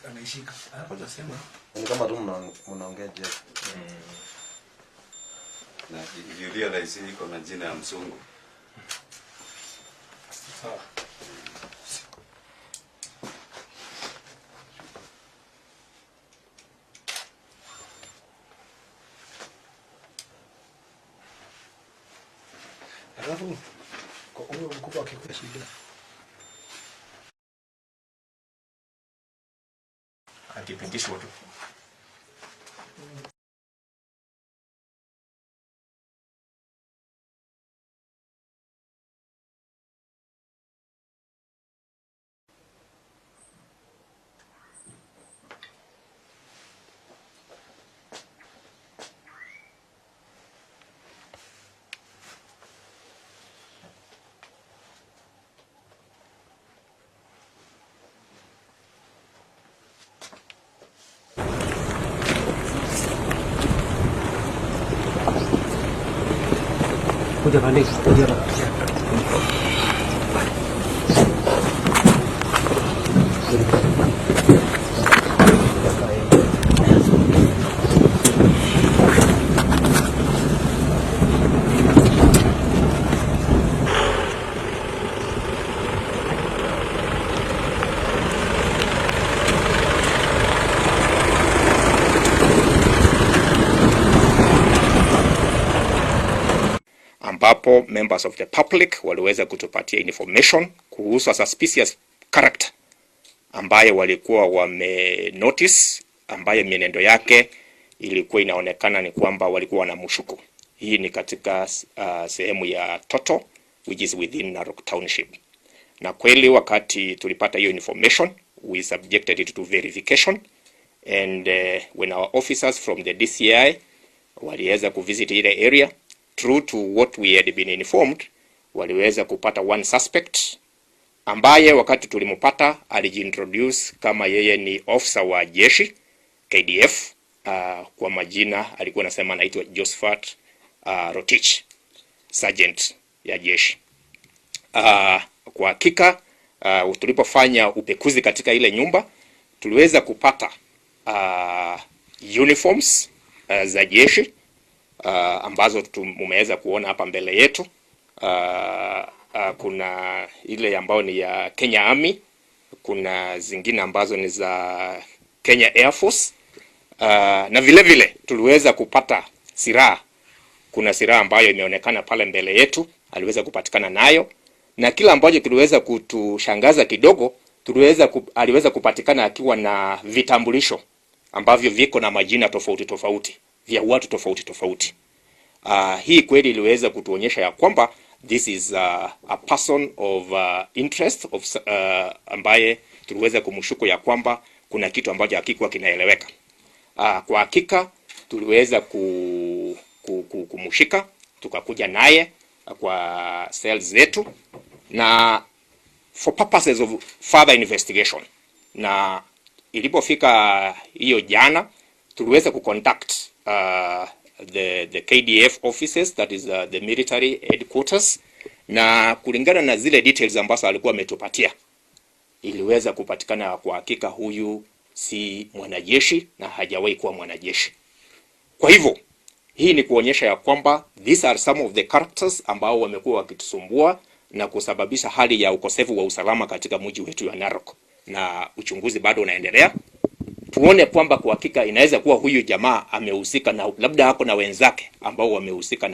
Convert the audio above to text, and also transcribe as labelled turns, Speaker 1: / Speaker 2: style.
Speaker 1: Anaishika. Hapo tunasema
Speaker 2: ni kama tu mnaongea je.
Speaker 3: Na Julia Raisi iko na jina ya mzungu.
Speaker 1: sawa. Alafu kwa huyo mkubwa akikuwa shida. Akipitishwa tu.
Speaker 4: Kuja balik, kuja balik.
Speaker 5: Ambapo members of the public waliweza kutupatia information kuhusu a suspicious character ambaye walikuwa wame notice, ambaye mienendo yake ilikuwa inaonekana ni kwamba walikuwa wanamshuku. Hii ni katika sehemu ya Toto which is within Narok Township. Na kweli wakati tulipata hiyo information, we subjected it to verification, and when our officers from the DCI waliweza kuvisit ile area, true to what we had been informed, waliweza kupata one suspect ambaye wakati tulimpata alijiintroduce kama yeye ni officer wa jeshi KDF. Kwa majina alikuwa anasema anaitwa Josephat Rotich, sergeant ya jeshi. Kwa hakika tulipofanya upekuzi katika ile nyumba tuliweza kupata uniforms za jeshi ambazo tumeweza kuona hapa mbele yetu. Kuna ile ambayo ni ya Kenya Army, kuna zingine ambazo ni za Kenya Air Force, na vile vile tuliweza kupata silaha. Kuna silaha ambayo imeonekana pale mbele yetu, aliweza kupatikana nayo, na kila ambacho kiliweza kutushangaza kidogo, aliweza kupatikana akiwa na vitambulisho ambavyo viko na majina tofauti tofauti vya watu tofauti tofauti. Hii kweli iliweza kutuonyesha ya kwamba this is a person of interest of ambaye tuliweza kumshuku ya kwamba kuna kitu ambacho hakikuwa kinaeleweka. Kwa hakika tuliweza kumshika, tukakuja naye kwa cells zetu na for purposes of further investigation. Na ilipofika hiyo jana tuliweza kucontact the KDF offices, that is the military headquarters, na kulingana na zile details ambazo alikuwa ametupatia iliweza kupatikana kwa hakika huyu si mwanajeshi na hajawahi kuwa mwanajeshi. Kwa hivyo hii ni kuonyesha ya kwamba these are some of the characters ambao wamekuwa wakitusumbua na kusababisha hali ya ukosefu wa usalama katika mji wetu wa Narok, na uchunguzi bado unaendelea. Tuone kwamba kwa hakika inaweza kuwa huyu jamaa amehusika na labda hako na wenzake ambao wamehusika na